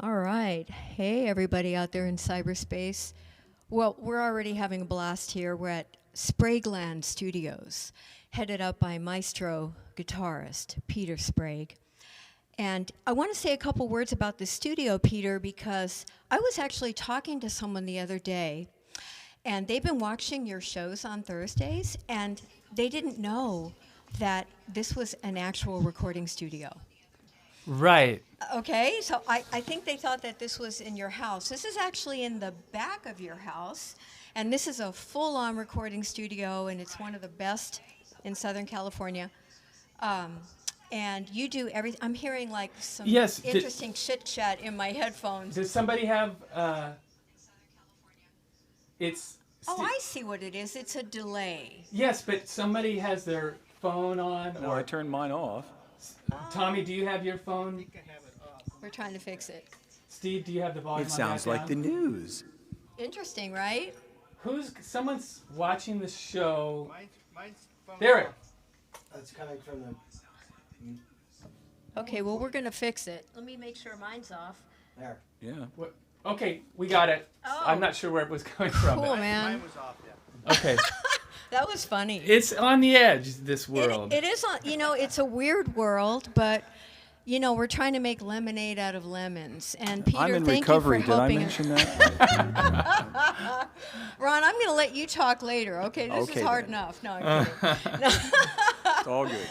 All right. Hey, everybody out there in cyberspace. Well, we're already having a blast here. We're at Sprague Studios, headed up by maestro guitarist Peter Sprague. And I want to say a couple words about the studio, Peter, because I was actually talking to someone the other day, and they've been watching your shows on Thursdays, and they didn't know that this was an actual recording studio. Right. Okay, so I think they thought that this was in your house. This is actually in the back of your house, and this is a full-on recording studio, and it's one of the best in Southern California. And you do everything. I'm hearing like some interesting chit-chat in my headphones. Does somebody have, I see what it is. It's a delay. Yes, but somebody has their phone on. No, I turned mine off. Tommy, do you have your phone? We're trying to fix it. Steve, do you have the volume It on sounds that like down? the news. Interesting, right? Someone's watching the show. Mine's phone There it. That's coming from the. Okay, well, we're going to fix it. Let me make sure mine's off. There. Yeah. Okay, we got it. Oh. I'm not sure where it was coming from. Cool, but- man. Mine was off, yeah. Okay. That was funny. It's on the edge, this world. It is on, it's a weird world, but, we're trying to make lemonade out of lemons. And Peter, I'm in thank recovery. you for Did I helping mention that? Ron, I'm going to let you talk later, okay? This Okay, is hard then. enough. No, I'm kidding. It's all good.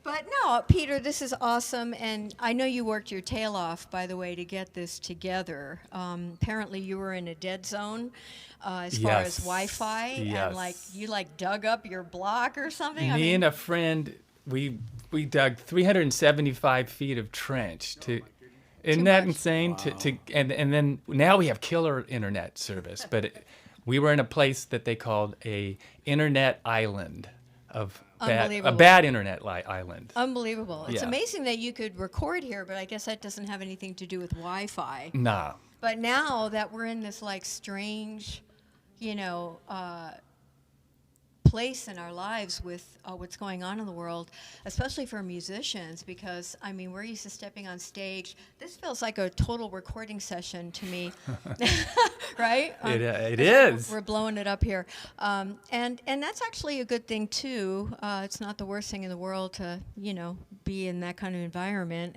But no, Peter, this is awesome, and I know you worked your tail off, by the way, to get this together. Apparently, you were in a dead zone as far as Yes. Wi-Fi, and Yes. you dug up your block or something. Me and a friend, we dug 375 feet of trench to. Isn't that much. insane? And then now we have killer internet service, but we were in a place that they called a internet island of a Unbelievable. bad internet island. Unbelievable. It's Yeah. amazing that you could record here, but I guess that doesn't have anything to do with Wi-Fi. Nah. But now that we're in this like strange, place in our lives with what's going on in the world, especially for musicians, because we're used to stepping on stage. This feels like a total recording session to me, right? It is. We're blowing it up here, and that's actually a good thing too. It's not the worst thing in the world to be in that kind of environment.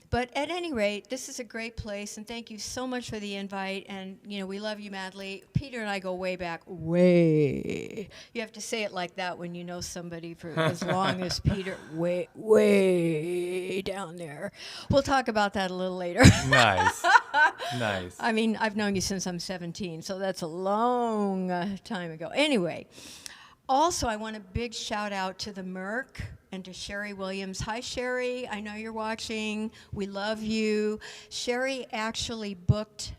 But at any rate, this is a great place, and thank you so much for the invite. And we love you madly. Peter and I go way back, way. You have to say it like that when you know somebody for as long as Peter, way, way down there. We'll talk about that a little later. Nice. Nice. I've known you since I'm 17, so that's a long time ago. Anyway, also, I want a big shout out to the Merc and to Sherry Williams. Hi, Sherry. I know you're watching. We love you. Sherry actually booked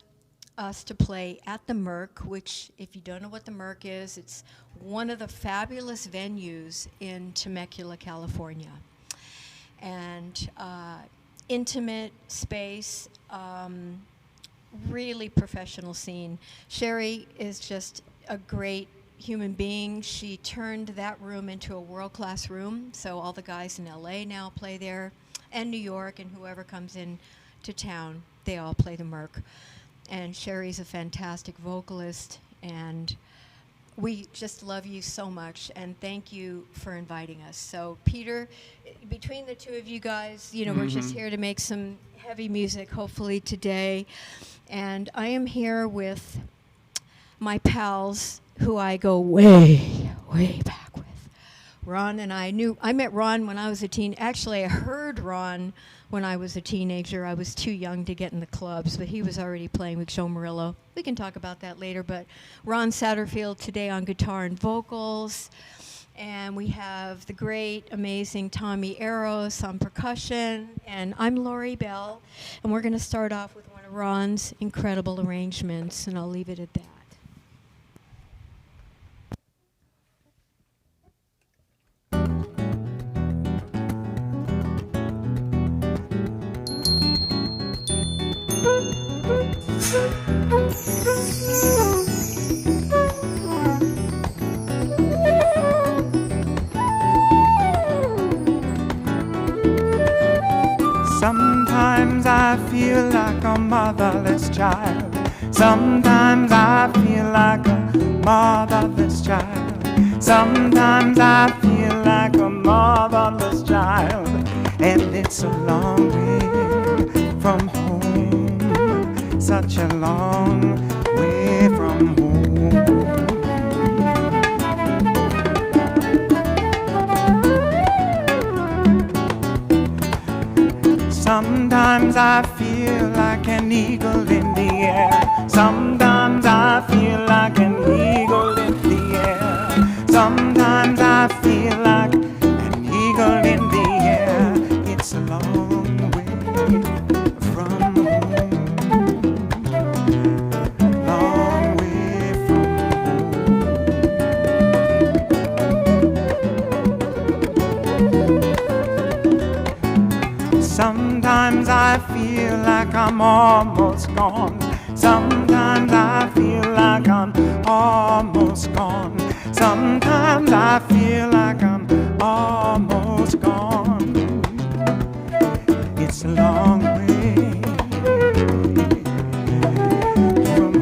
us to play at the Merc, which, if you don't know what the Merc is, it's one of the fabulous venues in Temecula, California. And intimate space, really professional scene. Sherry is just a great human being. She turned that room into a world-class room, so all the guys in LA now play there, and New York, and whoever comes in to town, they all play the Merc. And Sherry's a fantastic vocalist, and we just love you so much, and thank you for inviting us. So Peter, between the two of you guys, we're just here to make some heavy music, hopefully today. And I am here with my pals, who I go way, way back with. Ron and I met Ron when I was a teen. Actually, I heard Ron when I was a teenager. I was too young to get in the clubs, but he was already playing with Joe Murillo. We can talk about that later, but Ron Satterfield today on guitar and vocals. And we have the great, amazing Tommy Aros on percussion. And I'm Lori Bell, and we're going to start off with one of Ron's incredible arrangements, and I'll leave it at that. Sometimes Sometimes I feel like a motherless child. Sometimes I feel like a motherless child. Sometimes I feel like a motherless child. And it's a long way from home, such a long way from home. Sometimes I feel like an eagle in the air. Sometimes I feel like an eagle in the air. Sometimes I feel like an eagle in the air. It's a long way from home. Long way from home. Sometimes I feel like I'm almost gone. Sometimes I feel like I'm almost gone. Sometimes I feel like I'm almost gone. It's a long way from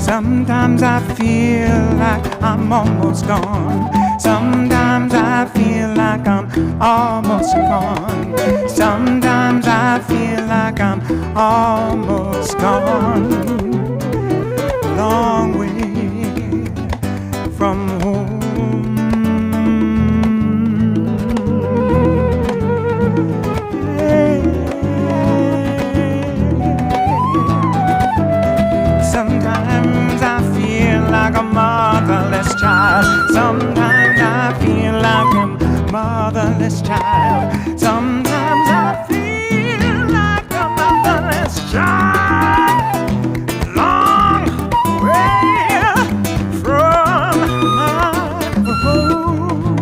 Sometimes I feel like I'm almost gone. Sometimes I feel like I'm almost gone. Sometimes I feel like I'm almost gone. Long way from home. Sometimes I feel like a motherless child. Sometimes I feel like a motherless child. Sometimes I feel like a motherless child. Long way from my home.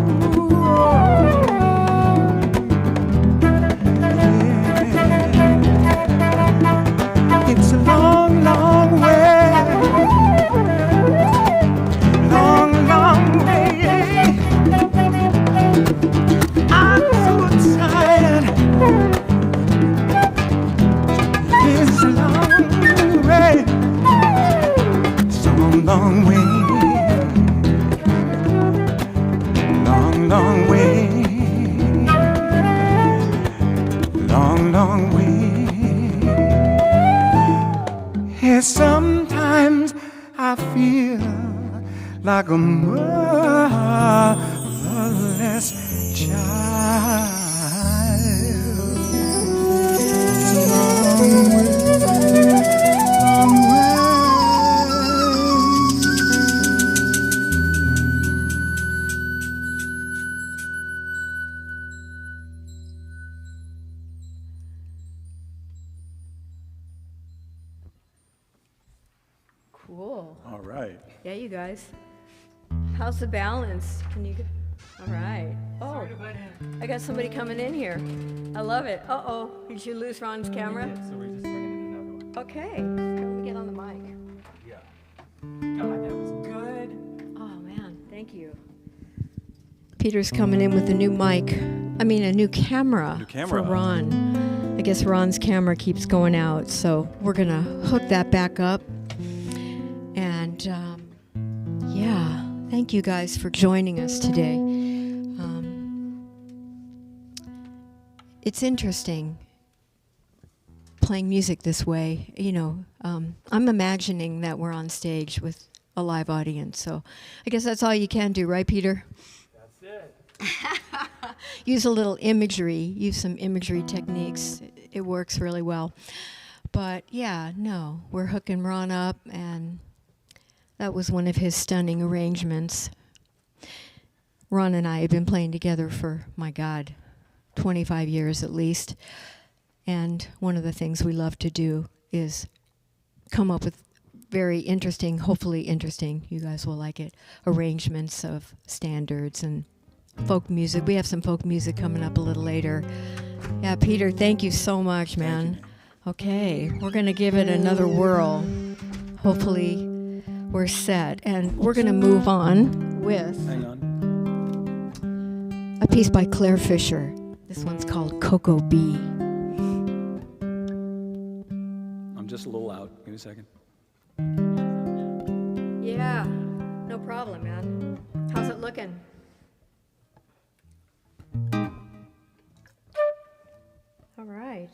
Yeah. It's a long, long way. Long, long way long way, long, long way, long, long way. Yes, sometimes I feel like a motherless child. Long way, long way. Cool. All right. Yeah, you guys. How's the balance? Can you? All right. Oh, I got somebody coming in here. I love it. Uh-oh. Did you lose Ron's camera? So we're just bringing in another one. Okay. Let me get on the mic. Yeah. God, that was good. Oh, man. Thank you. Peter's coming in with a new mic. I mean, a new camera, New camera. for Ron. I guess Ron's camera keeps going out, so we're going to hook that back up. And, yeah, thank you guys for joining us today. It's interesting playing music this way. You know, I'm imagining that we're on stage with a live audience, so I guess that's all you can do, right, Peter? That's it. Use a little imagery, use some imagery techniques. It works really well. But yeah, no, we're hooking Ron up, and that was one of his stunning arrangements. Ron and I have been playing together for, my God, 25 years at least. And one of the things we love to do is come up with very interesting, hopefully interesting, you guys will like it, arrangements of standards and folk music. We have some folk music coming up a little later. Yeah, Peter, thank you so much, man. Okay, we're going to give it another whirl. Hopefully we're set. And we're going to move on with Hang on. a piece by Claire Fisher. This one's called Cocoa Bee. I'm just a little out. Give me a second. Yeah, no problem, man. How's it looking? All right.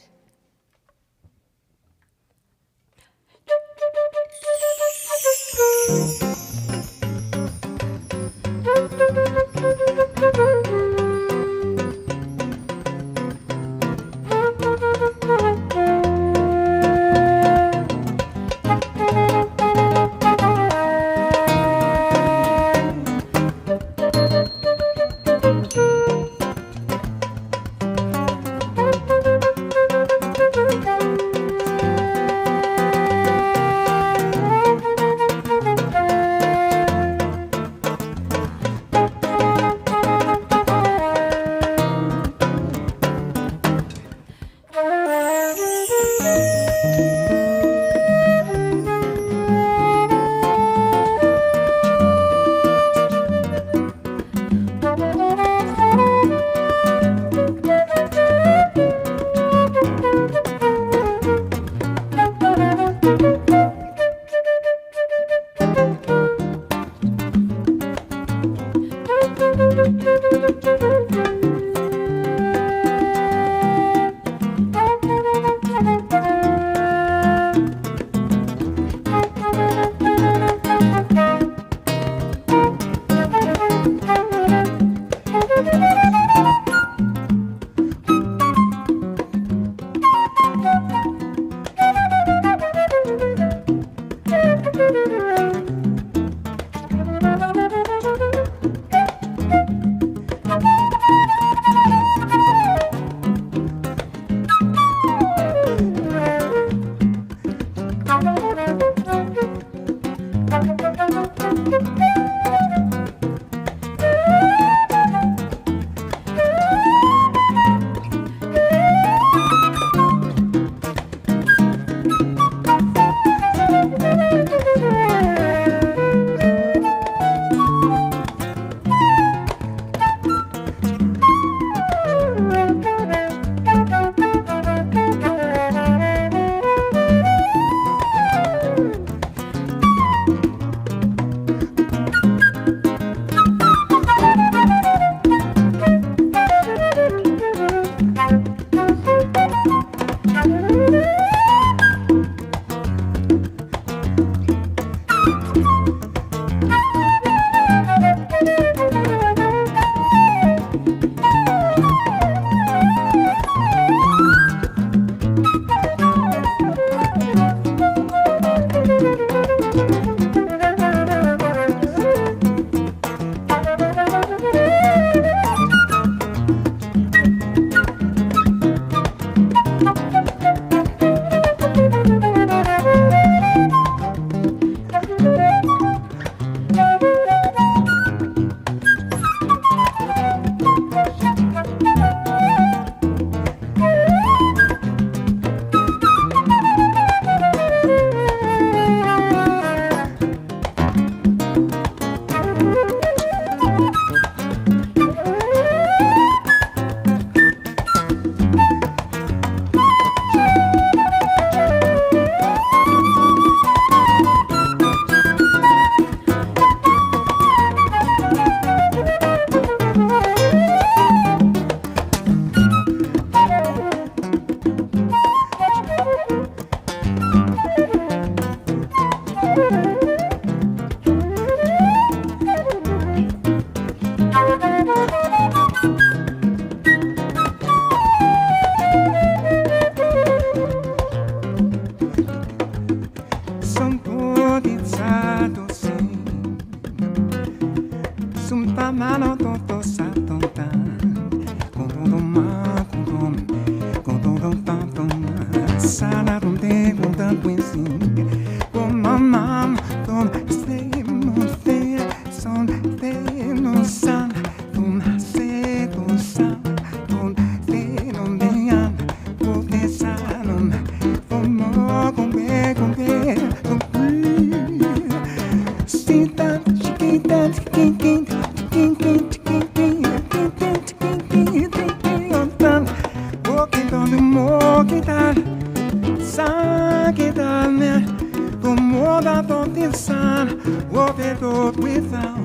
Wilson, Wovedo without,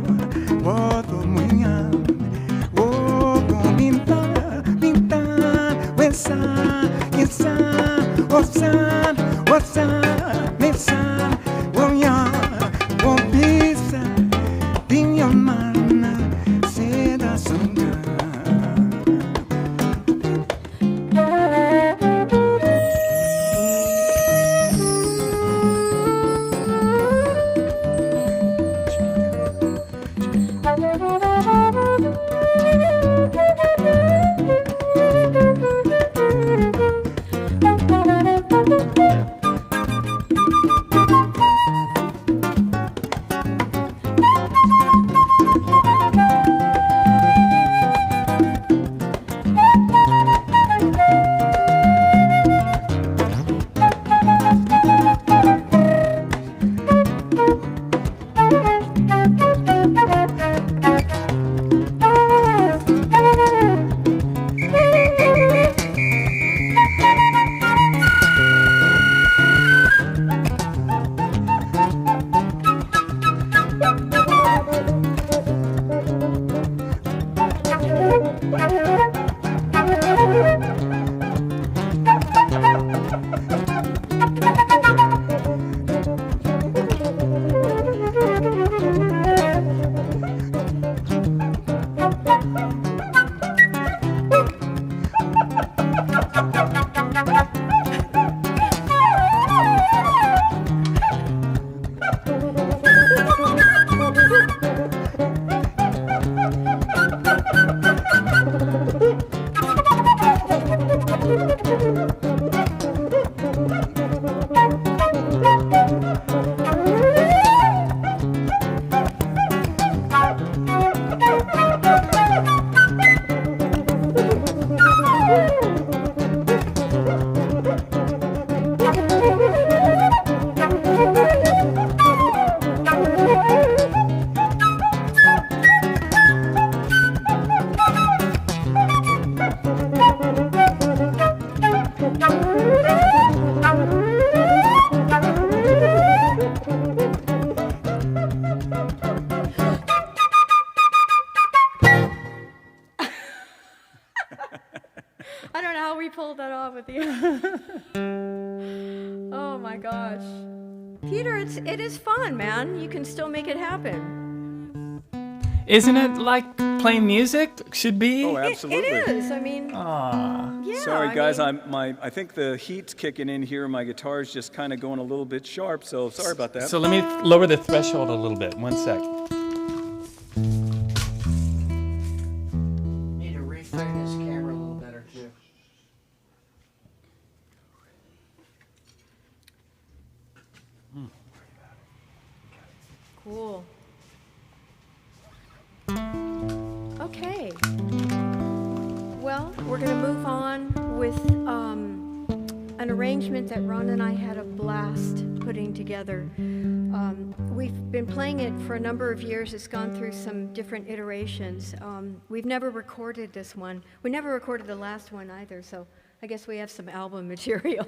Wodo Wingan, Wodo Mintan, Wilson, Wilson, Wilson, Wilson, Wilson, William, Wobisa, Dinyaman, Seda Sunga. I don't know how we pulled that off with you. Oh my gosh. Peter, it is fun, man. You can still make it happen. Isn't it like playing music should be? Oh, absolutely. It is. I mean, Aw. yeah. Sorry, guys. I mean, I think the heat's kicking in here. My guitar's just kind of going a little bit sharp, so sorry about that. So let me lower the threshold a little bit. One sec. Need to reframe this camera a little better too. Cool. Okay. Well, we're going to move on with an arrangement that Ron and I had a blast putting together. We've been playing it for a number of years. It's gone through some different iterations. We've never recorded this one. We never recorded the last one either, so I guess we have some album material.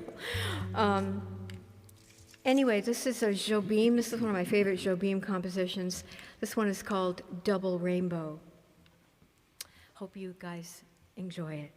Anyway, this is a Jobim. This is one of my favorite Jobim compositions. This one is called Double Rainbow. Hope you guys enjoy it.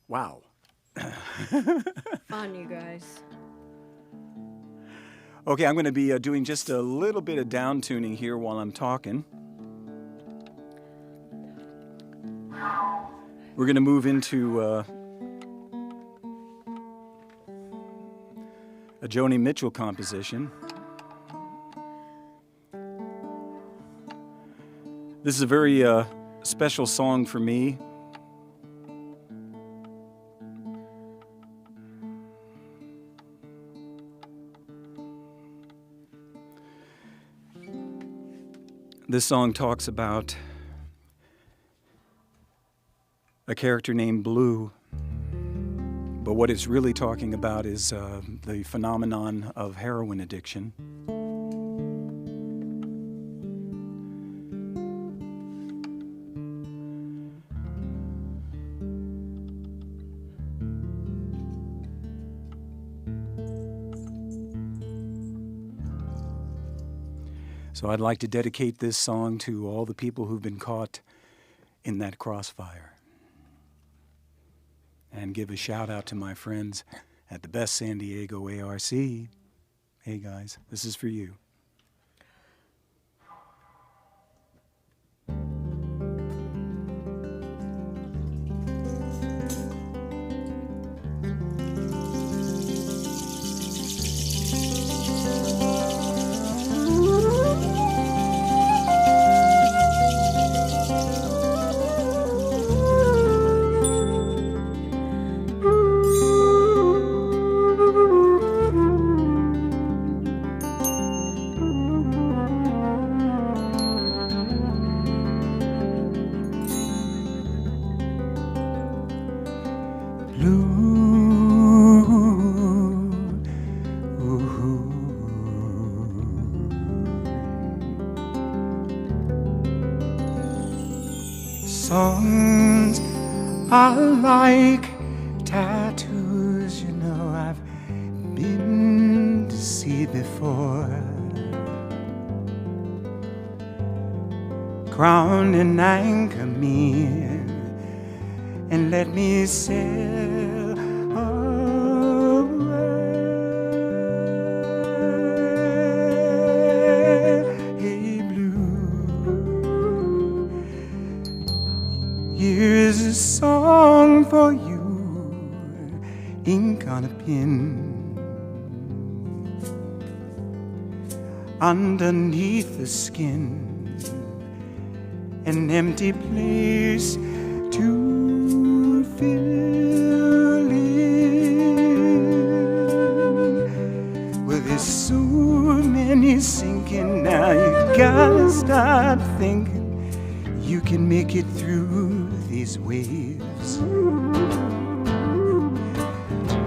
Wow. Fun, you guys. Okay, I'm going to be doing just a little bit of down tuning here while I'm talking. We're going to move into a Joni Mitchell composition. This is a very special song for me. This song talks about a character named Blue, but what it's really talking about is the phenomenon of heroin addiction. So I'd like to dedicate this song to all the people who've been caught in that crossfire. And give a shout out to my friends at the Best San Diego ARC. Hey guys, this is for you. Songs are like tattoos, you know, I've been to see before. Crown and anchor me and let me sail away. Hey, blue, here's a song for you, ink on a pen. Underneath the skin, an empty place to fill in. Well, there's so many sinking now, you gotta start thinking you can make it through these waves.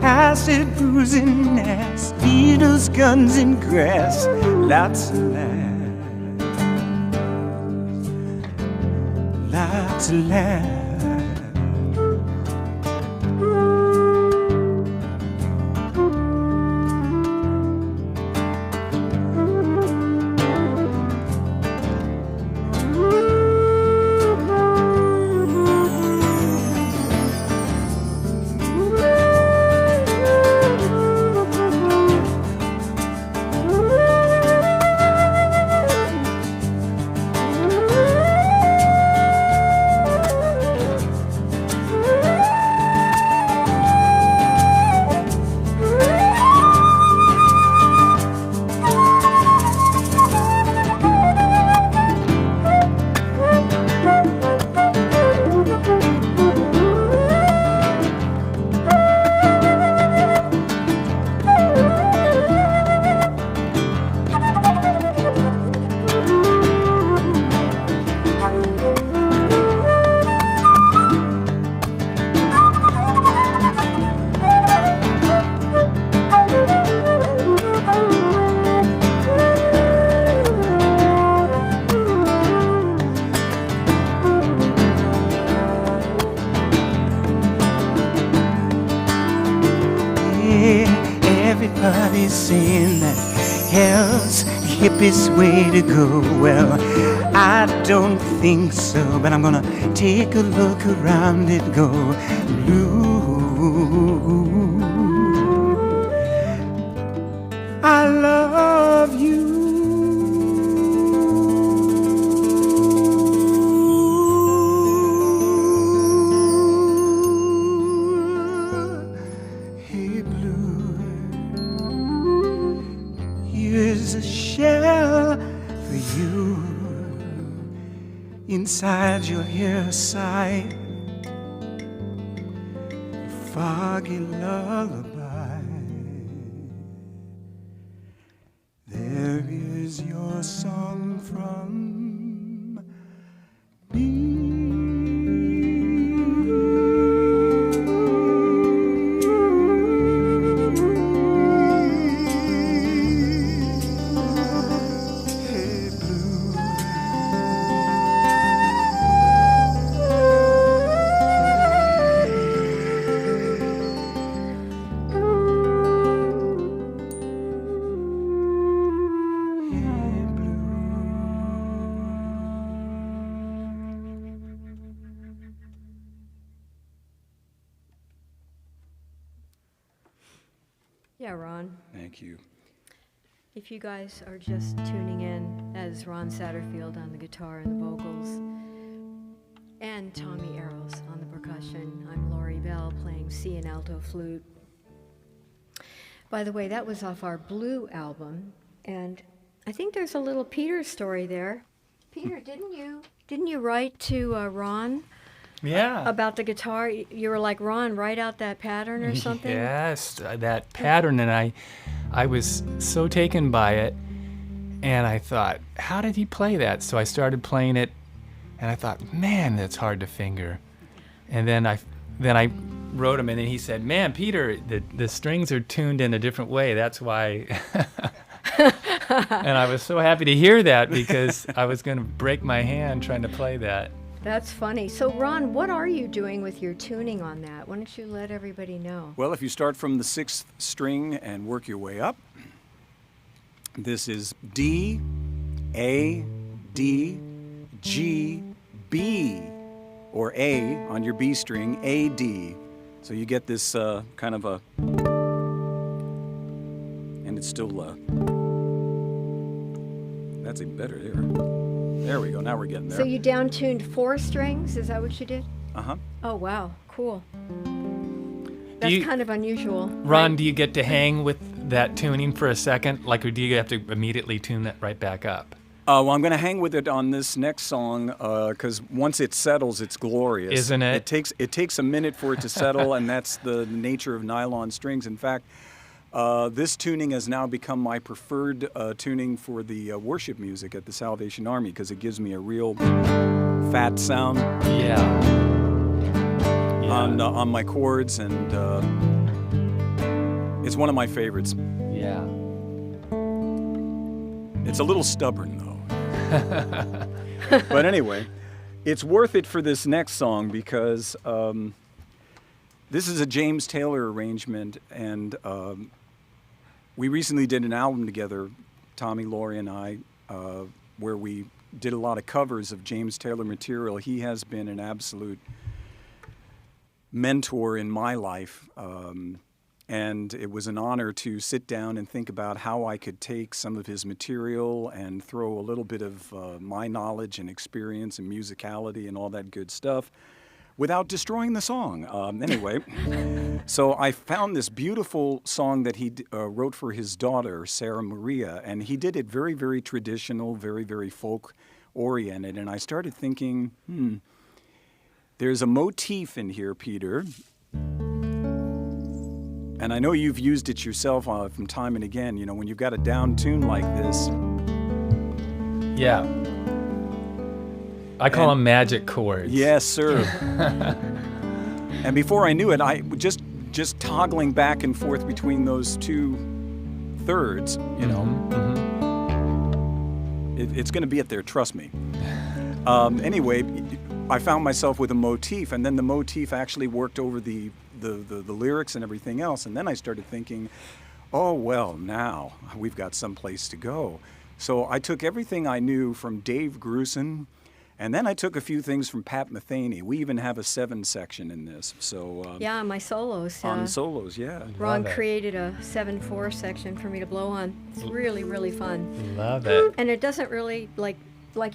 Acid, booze, and ass, needles, guns, and grass, lots of laughs, lots of laughs. Everybody's saying that hell's the hippest way to go. Well, I don't think so, but I'm gonna take a look around it, go blue. I love you. Here's a shell for you inside your hair side, a foggy lullaby. There is your song from me. Yeah, Ron. Thank you. If you guys are just tuning in, that is Ron Satterfield on the guitar and the vocals, and Tommy Aros on the percussion. I'm Lori Bell playing C and alto flute. By the way, that was off our Blue album, and I think there's a little Peter story there. Peter, didn't you write to Ron Yeah. about the guitar? You were like, Ron, write out that pattern or something? Yes, that pattern, and I was so taken by it, and I thought, how did he play that? So I started playing it, and I thought, man, that's hard to finger. And then I wrote him, and then he said, man, Peter, the strings are tuned in a different way. That's why. And I was so happy to hear that because I was going to break my hand trying to play that. That's funny. So, Ron, what are you doing with your tuning on that? Why don't you let everybody know? Well, if you start from the 6th string and work your way up, this is D, A, D, G, B, or A on your B string, A, D. So you get this kind of a, and it's still, that's even better there. There we go, now we're getting there. So you down-tuned 4 strings? Is that what you did? Uh-huh. Oh, wow. Cool. That's kind of unusual. Ron, right? do you get to hang with that tuning for a second? Like, or do you have to immediately tune that right back up? Well, I'm going to hang with it on this next song because once it settles, it's glorious. Isn't it? It takes a minute for it to settle, and that's the nature of nylon strings. In fact, this tuning has now become my preferred tuning for the worship music at the Salvation Army because it gives me a real fat sound on my chords, and it's one of my favorites. Yeah. It's a little stubborn, though. But anyway, it's worth it for this next song because this is a James Taylor arrangement, and we recently did an album together, Tommy, Lori, and I, where we did a lot of covers of James Taylor material. He has been an absolute mentor in my life, and it was an honor to sit down and think about how I could take some of his material and throw a little bit of my knowledge and experience and musicality and all that good stuff without destroying the song. Anyway, so I found this beautiful song that he wrote for his daughter, Sarah Maria, and he did it very, very traditional, very, very folk-oriented, and I started thinking, there's a motif in here, Peter, and I know you've used it yourself from time and again, you know, when you've got a down tune like this. Yeah. I call them magic chords. Yes, sir. And before I knew it, I just toggling back and forth between those 2 thirds, you know. It's going to be it there, trust me. Anyway, I found myself with a motif, and then the motif actually worked over the lyrics and everything else, and then I started thinking, oh, well, now we've got someplace to go. So I took everything I knew from Dave Grusin, and then I took a few things from Pat Metheny. We even have a 7 section in this. So yeah, my solos. on solos, yeah. Ron created a 7/4 section for me to blow on. It's really, really fun. Love it. And it doesn't really, like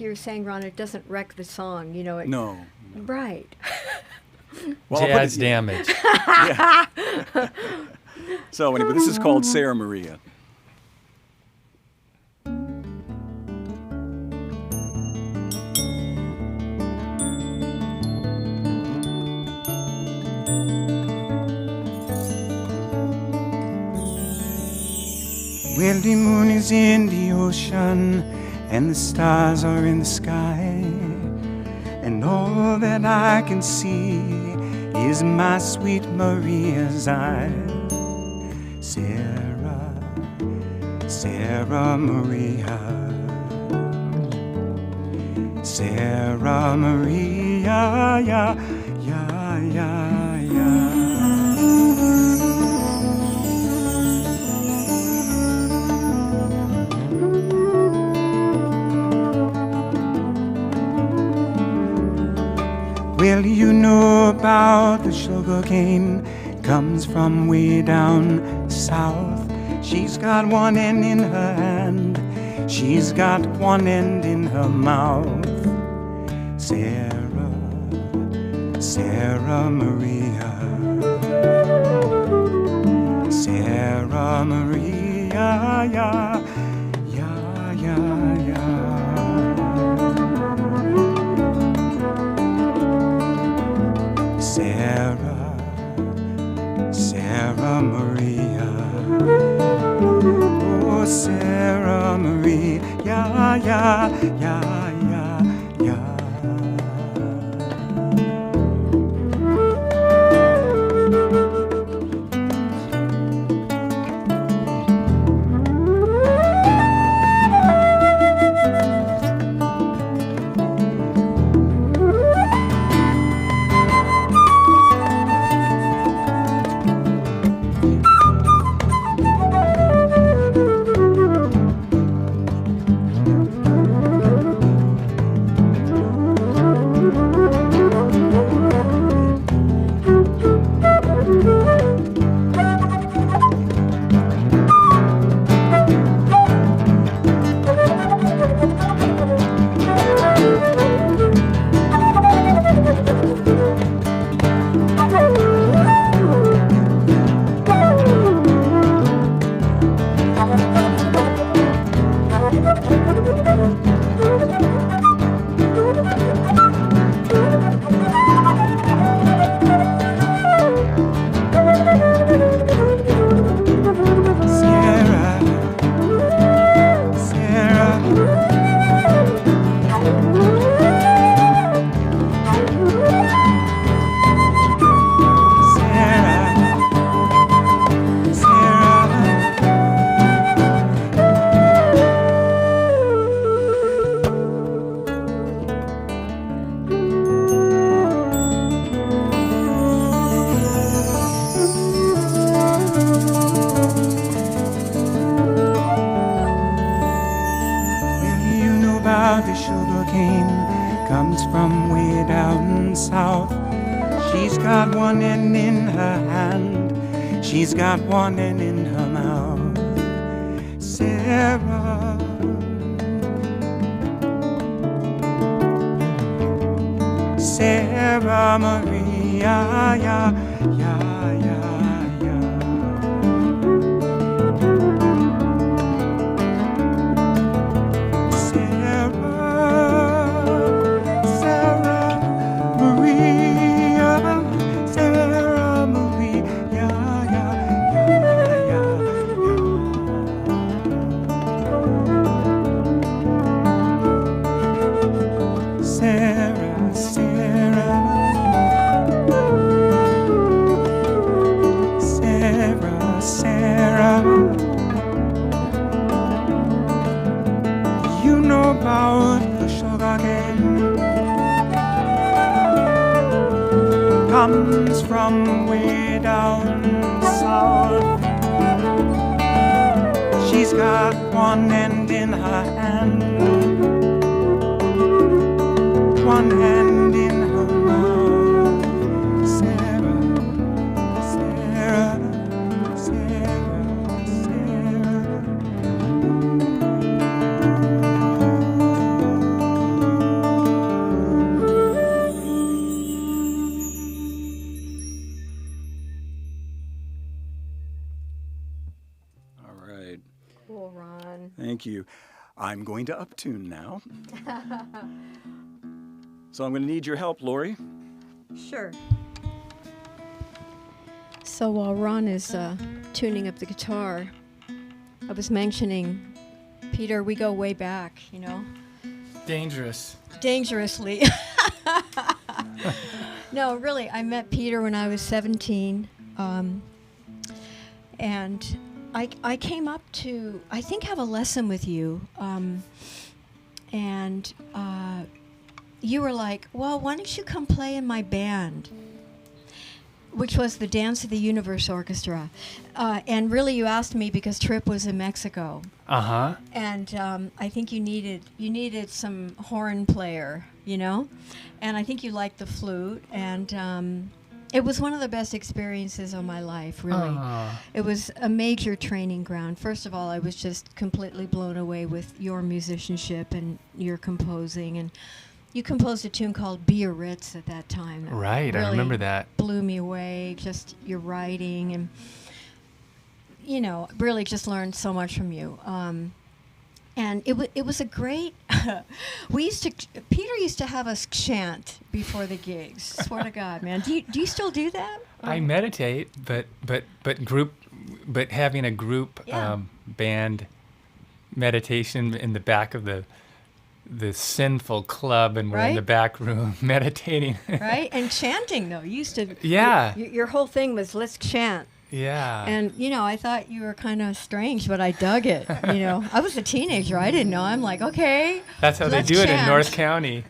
you were saying, Ron, it doesn't wreck the song, you know. No. Right. Well, Jazz damage. Yeah. So anyway, this is called Sarah Maria. Well, the moon is in the ocean and the stars are in the sky, and all that I can see is my sweet Maria's eyes. Sarah, Sarah Maria, Sarah Maria, yeah, yeah, yeah, yeah. Well, you know about the sugar cane comes from way down south. She's got one end in her hand, she's got one end in her mouth. Sarah, Sarah Maria, Sarah Maria, yeah, yeah, yeah, yeah. Sarah, Sarah Maria, oh Sarah Maria, yeah, yeah, yeah, yeah, yeah. She's got one end in her mouth. Sarah, Sarah Maria, yeah, yeah, yeah, yeah. Sarah, Sarah Maria, Sarah Maria, yeah, yeah. Sarah, Sarah, Sarah, Sarah, you know about the sugar cane, comes from way down south. She's got one end in her hand, one hand in her mouth. Sarah, Sarah, Sarah, Sarah. All right. Cool, Ron. Thank you. I'm going to uptune now. So I'm going to need your help, Lori. Sure. So while Ron is tuning up the guitar, I was mentioning, Peter, we go way back, you know? Dangerous. Dangerously. No, really, I met Peter when I was 17. And I came up to, I think, have a lesson with you. And you were like, well, why don't you come play in my band? Which was the Dance of the Universe Orchestra. And really you asked me because Trip was in Mexico. Uh-huh. And I think you needed some horn player, you know? And I think you liked the flute. And It was one of the best experiences of my life, really. Aw. It was a major training ground. First of all, I was just completely blown away with your musicianship and your composing. And you composed a tune called Biarritz at that time. That Right, I really remember that. blew me away, just your writing. And, you know, really just learned so much from you. And it was a great. Peter used to have us chant before the gigs. Swear to God, man. Do you still do that? I meditate, but having a group Yeah. band meditation in the back of the sinful club, and we're in Right? the back room meditating. Right? And chanting though. You used to. Yeah. Your whole thing was let's chant. Yeah. And you know, I thought you were kind of strange, but I dug it. You know, I was a teenager. I didn't know. I'm like, okay. That's how let's they do it in chant. North County.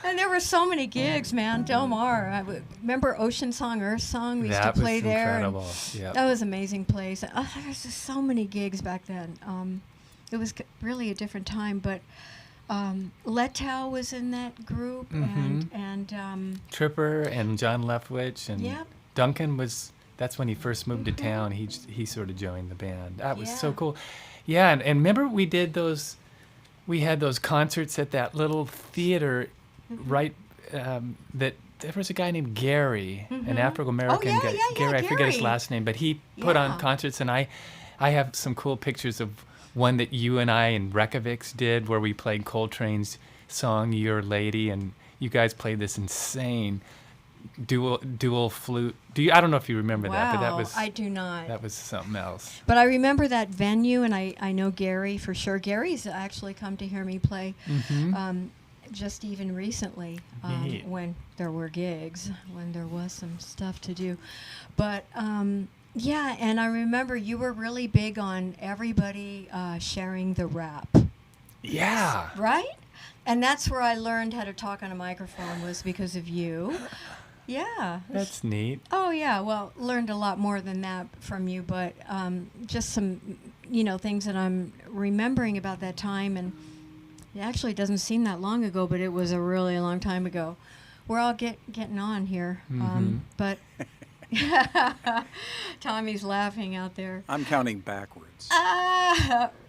And there were so many gigs, man. Del Mar. Remember Ocean Song, Earth Song? We used That to play was there. and incredible. Yep. That was an amazing place. There was just so many gigs back then. It was really a different time. But Letow was in that group, Mhm. and Tripper and John Leftwich and Yep. Duncan that's when he first moved to town. He sort of joined the band. That was so Yeah. cool. Yeah, and remember we had those concerts at that little theater, right? That there was a guy named Gary, an Afro-American yeah, guy. yeah, yeah, Gary, I forget his Gary. last name, but he put on Yeah. concerts, and I have some cool pictures of one that you and I and Reykjavik's did, where we played Coltrane's song "Your Lady," and you guys played this insane dual flute. I don't know if you remember that, but that wow, was I do not. that was something else. But I remember that venue, and I know Gary for sure. Gary's actually come to hear me play just even recently Neat. when there were gigs, when there was some stuff to do. But yeah, and I remember you were really big on everybody sharing the rap, Yeah. right? And that's where I learned how to talk on a microphone, was because of you. Yeah. That's neat. Oh yeah, well, learned a lot more than that from you, but just some, things that I'm remembering about that time, and it actually doesn't seem that long ago, but it was a really long time ago. We're all getting on here, but Tommy's laughing out there. I'm counting backwards.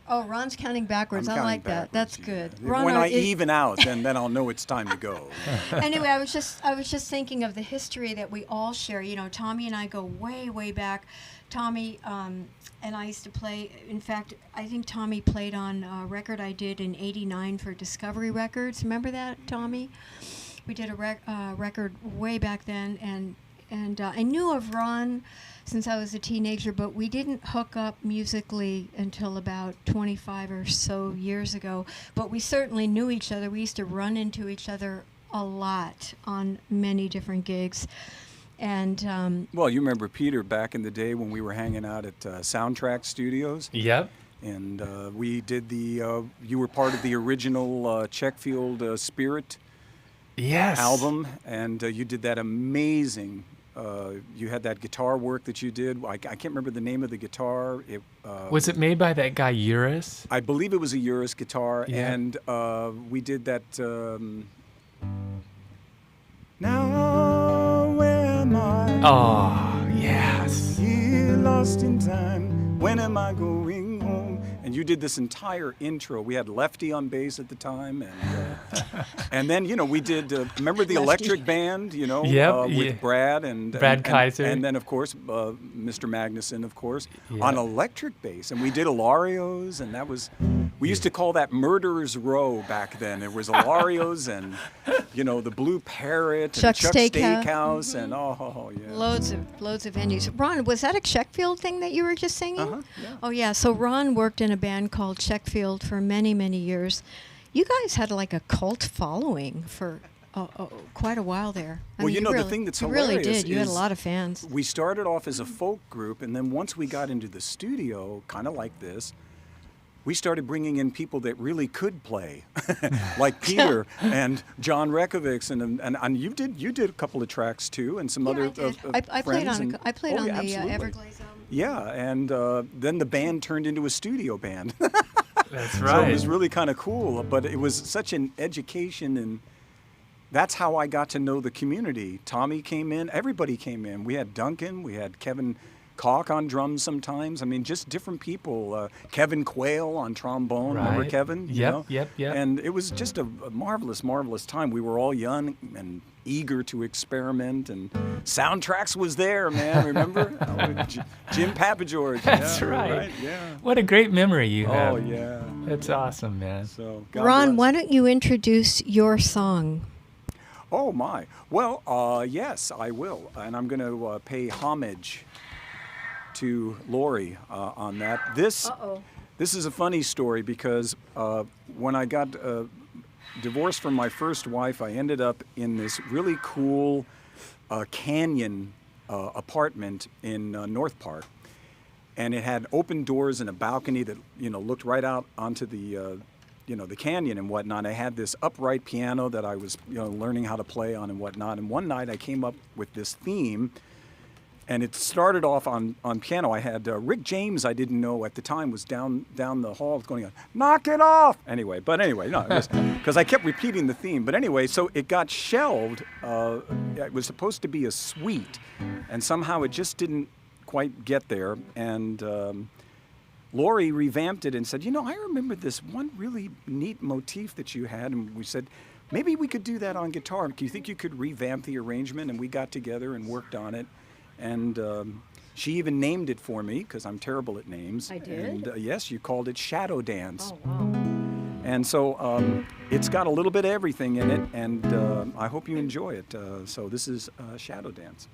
Oh, Ron's counting backwards. I'm I counting like that. That's backwards, good. yeah. Ron, When I even out, then I'll know it's time to go. Anyway, I was just thinking of the history that we all share. You know, Tommy and I go way, way back. Tommy and I used to play. In fact, I think Tommy played on a record I did in '89 for Discovery Records. Remember that, Tommy? We did a record way back then, and I knew of Ron since I was a teenager, but we didn't hook up musically until about 25 or so years ago. But we certainly knew each other. We used to run into each other a lot on many different gigs. And Well, you remember Peter back in the day when we were hanging out at Soundtrack Studios, Yep. and we did you were part of the original Checkfield Spirit Yes. album, and you did that amazing. You had that guitar work that you did. I can't remember the name of the guitar. Was it made by that guy Eurus? I believe it was a Eurus guitar, Yeah. and we did that. Now where am I? Oh, yes. Here lost in time. When am I going home? And you did this entire intro. We had Lefty on bass at the time, and then we did. Remember the Electric Band? Yep, with yeah. Brad and Brad Kaiser. and then of course Mr. Magnuson, of course, Yeah. on electric bass, and we did Ilarios, and that was. We used to call that Murderer's Row back then. It was Ilarios and the Blue Parrot, Chuck's and Chuck's Steakhouse. Steakhouse, and yeah. loads of venues. Ron, was that a Checkfield thing that you were just singing? Yeah. Oh yeah. So Ron worked in a band called Checkfield for many, many years. You guys had like a cult following for quite a while there. I Well, mean, the really, thing that's you really hilarious did. You had a is lot of fans. We started off as a folk group, and then once we got into the studio, kind of like this, we started bringing in people that really could play, like Peter and John Rekovics, and you did a couple of tracks too, and some Yeah, other I did. I played friends on and- I played Oh, on yeah, the absolutely. Everglades album. Yeah, and then the band turned into a studio band. That's So right. it was really kind of cool, but it was such an education that's how I got to know the community. Tommy came in, everybody came in. We had Duncan, we had Kevin Koch on drums sometimes. I mean, just different people. Kevin Quayle on trombone. Remember Right. Kevin? You Yep, know? yep. And it was just a marvelous, marvelous time. We were all young and eager to experiment, and Soundtracks was there, man. Remember? Jim Papageorge. That's yeah, right. Yeah. What a great memory you have. Oh yeah. That's awesome, man. So God Ron, bless. why don't you introduce your song? Oh my. Well, yes, I will, and I'm going to pay homage to Lori on that. This is a funny story because when I got divorced from my first wife, I ended up in this really cool canyon apartment in North Park, and it had open doors and a balcony that looked right out onto the the canyon and whatnot. I had this upright piano that I was learning how to play on and whatnot. And one night I came up with this theme, and it started off on piano. I had Rick James, I didn't know at the time, was down the hall going, knock it off. Anyway, no, because I kept repeating the theme. But anyway, so it got shelved. It was supposed to be a suite, and somehow it just didn't quite get there. And Lori revamped it and said, I remember this one really neat motif that you had. And we said, maybe we could do that on guitar. Do you think you could revamp the arrangement? And we got together and worked on it. And she even named it for me, because I'm terrible at names. I did? And yes, you called it Shadow Dance. Oh, wow. And so it's got a little bit of everything in it, and I hope you enjoy it. So this is Shadow Dance.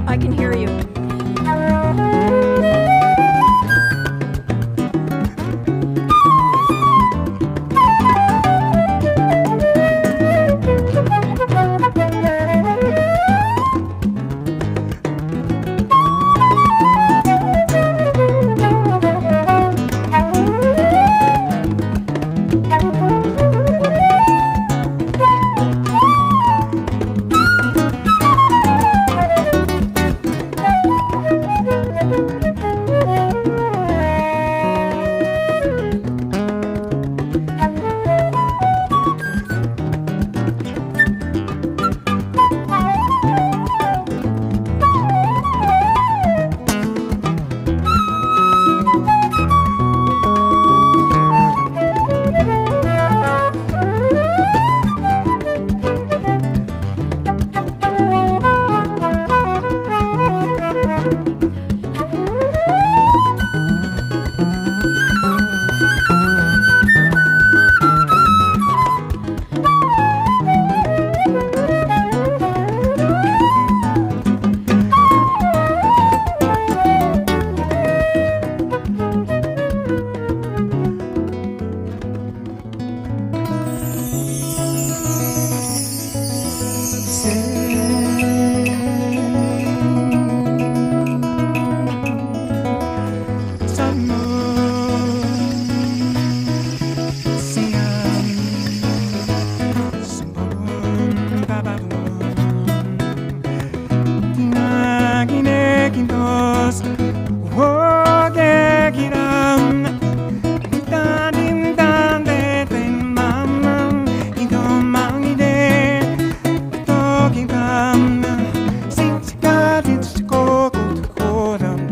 I can hear you. Dios, oh, que quiram, dan dim dan de ten mamam, y don mangi de, talking pam, since God it's to go to Kodam.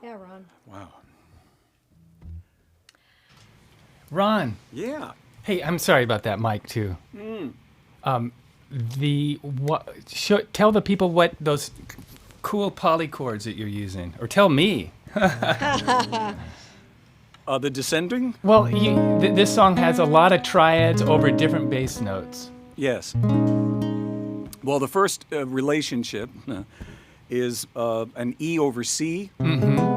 Yeah, Ron. Wow. Ron, Yeah. hey, I'm sorry about that mic too. Tell the people what those cool polychords that you're using, or tell me. The descending? Well, this song has a lot of triads over different bass notes. Yes. Well, the first relationship is an E over C. Mm-hmm.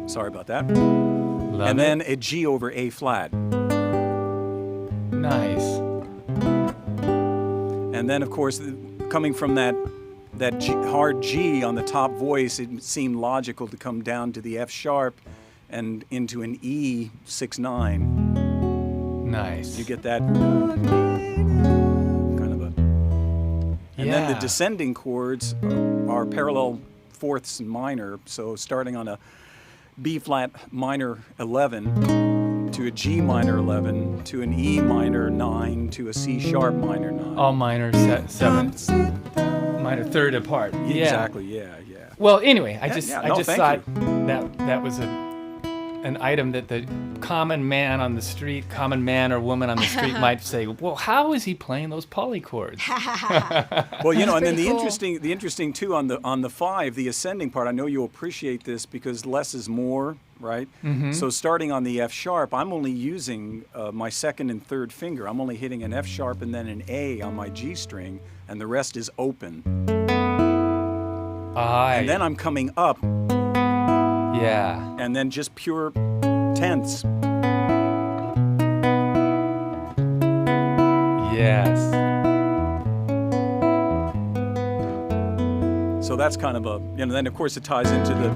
Sorry about that. Love And it. then a G over A flat. Nice. And then, of course, coming from that G, hard G on the top voice, it seemed logical to come down to the F sharp and into an E 6/9. Nice. You get that kind of a. And then the Yeah. descending chords are parallel fourths and minor. So starting on a B flat minor 11 to a G minor 11 to an E minor 9 to a C sharp minor 9. All minor sevenths, minor third apart. Yeah. Exactly. Yeah. Yeah. Well, anyway, I Yeah, just yeah, no, thank thought that was an item that the common man on the street, common man or woman on the street might say, well, how is he playing those polychords? Well, and then the pretty cool. interesting too on the 5, the ascending part. I know you'll appreciate this because less is more, right? Mm-hmm. So starting on the F sharp, I'm only using my second and third finger. I'm only hitting an F sharp and then an A on my G string, and the rest is open. And then I'm coming up, yeah. and then just pure tenths. Yes. So that's kind of a, then of course it ties into the,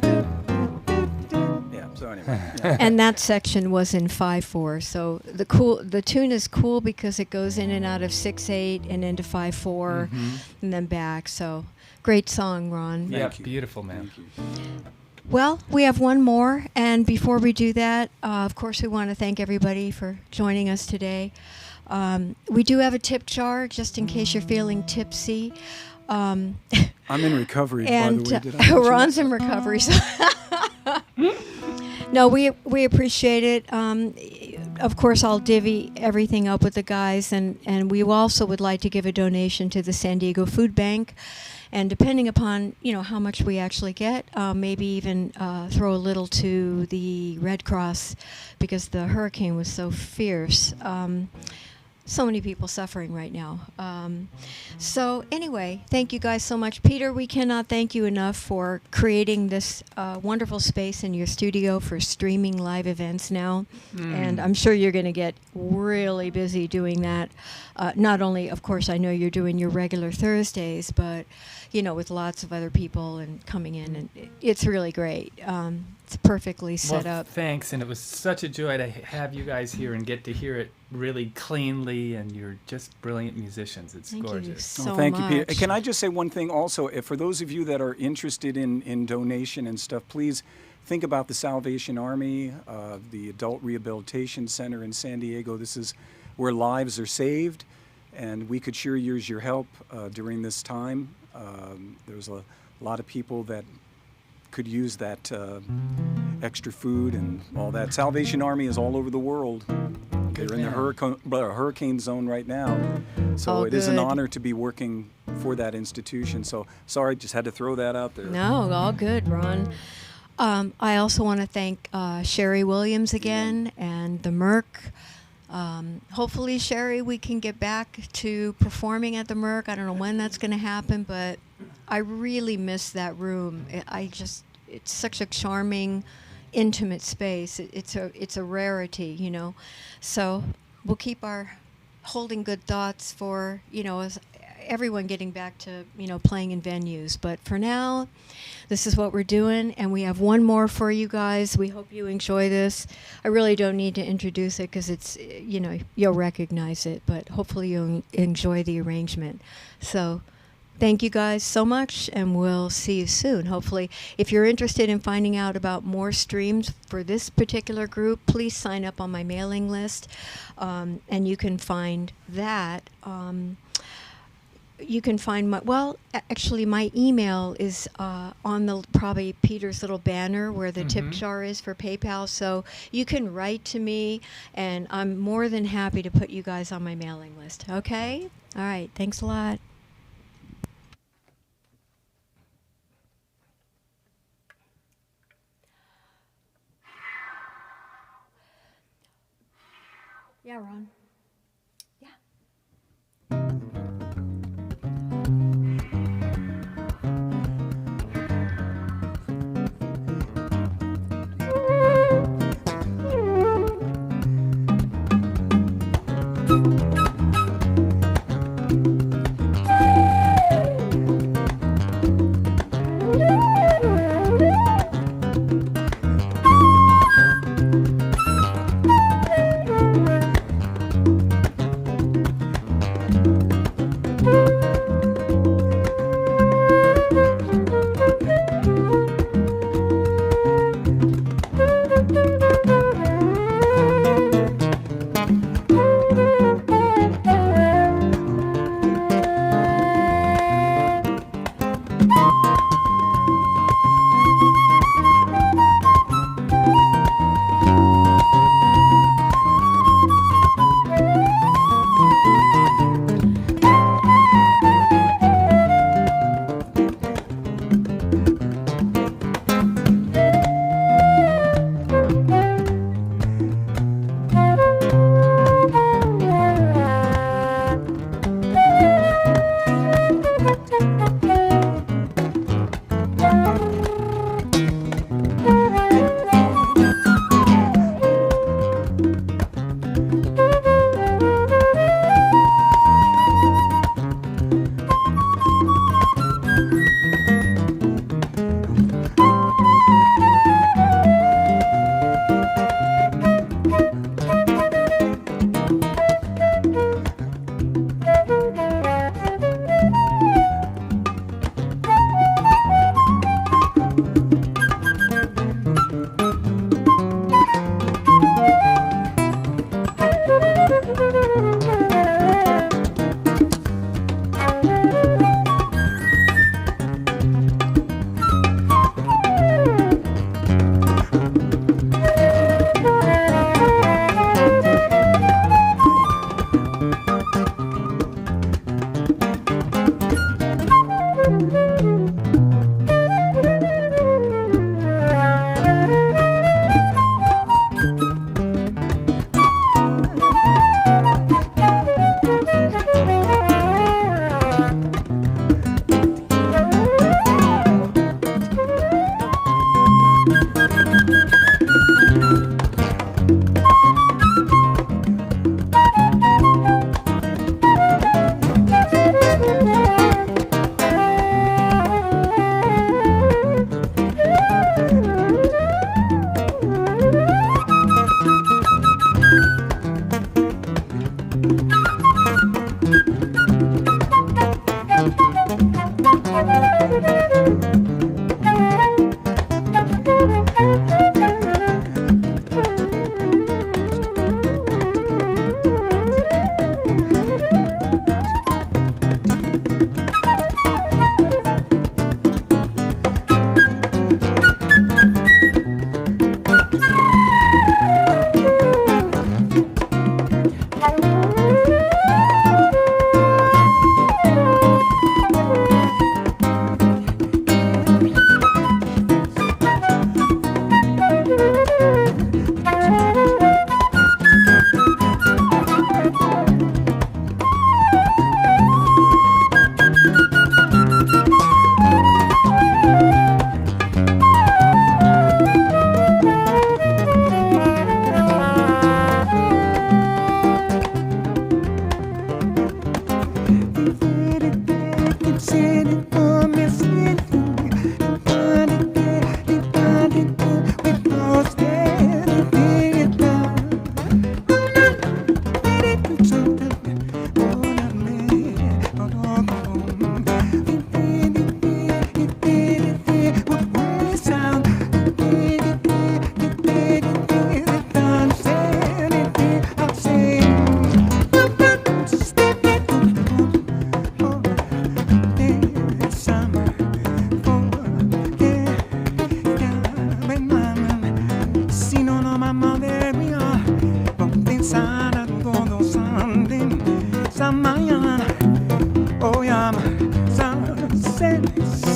so anyway. Yeah. And that section was in 5/4. So the tune is cool because it goes in and out of 6/8 and into 5/4 and then back. So great song, Ron. Yeah, you. beautiful, man. Thank you. Well, we have one more, and before we do that, of course, we want to thank everybody for joining us today. We do have a tip jar, just in case you're feeling tipsy. I'm in recovery, And by the way. Did I mention Ron's that? in recovery. So no, we appreciate it. Of course, I'll divvy everything up with the guys, and we also would like to give a donation to the San Diego Food Bank. And depending upon how much we actually get, maybe even throw a little to the Red Cross, because the hurricane was so fierce. So many people suffering right now. So anyway, thank you guys so much. Peter, we cannot thank you enough for creating this wonderful space in your studio for streaming live events now. And I'm sure you're going to get really busy doing that. Not only, of course, I know you're doing your regular Thursdays, but, with lots of other people and coming in. And it's really great. It's perfectly set Well, up. thanks, and it was such a joy to have you guys here and get to hear it really cleanly, and you're just brilliant musicians. It's Thank you gorgeous. so Thank much. you, Peter. Can I just say one thing also? For those of you that are interested in donation and stuff, please think about the Salvation Army, the Adult Rehabilitation Center in San Diego. This is where lives are saved, and we could sure use your help during this time. There's a lot of people that could use that extra food and all that. Salvation Army is all over the world. They're in the hurricane zone right now. So it is an honor to be working for that institution. So sorry, just had to throw that out there. No, all good, Ron. I also want to thank Sherry Williams again and the Merc. Hopefully, Sherry, we can get back to performing at the Merc. I don't know when that's going to happen, but I really miss that room. It's such a charming, intimate space. It's a rarity, you know. So we'll keep our holding good thoughts for, you know, as everyone getting back to, you know, playing in venues. But for now, this is what we're doing, and we have one more for you guys. We hope you enjoy this. I really don't need to introduce it because it's, you know, you'll recognize it, but hopefully you'll enjoy the arrangement. So thank you guys so much, and we'll see you soon. Hopefully, if you're interested in finding out about more streams for this particular group, please sign up on my mailing list, and you can find that. You can find actually my email is on probably Peter's little banner where the tip jar is for PayPal. So you can write to me, and I'm more than happy to put you guys on my mailing list. Okay? All right. Thanks a lot. Yeah, Ron.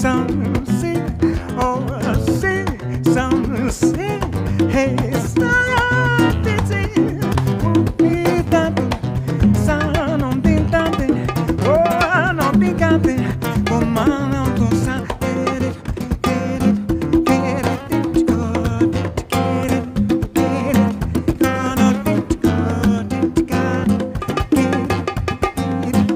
some sing, oh, sing, some sing. Hey, it's not pity. Be dancing, son, on be dancing. Oh, no be dancing. Come on, on to sound. Get it, get it, get it, good, get it, get it, gonna be good, got it, get it.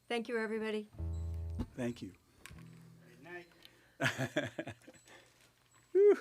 Thank you, everybody. Thank you. Good night. Whew.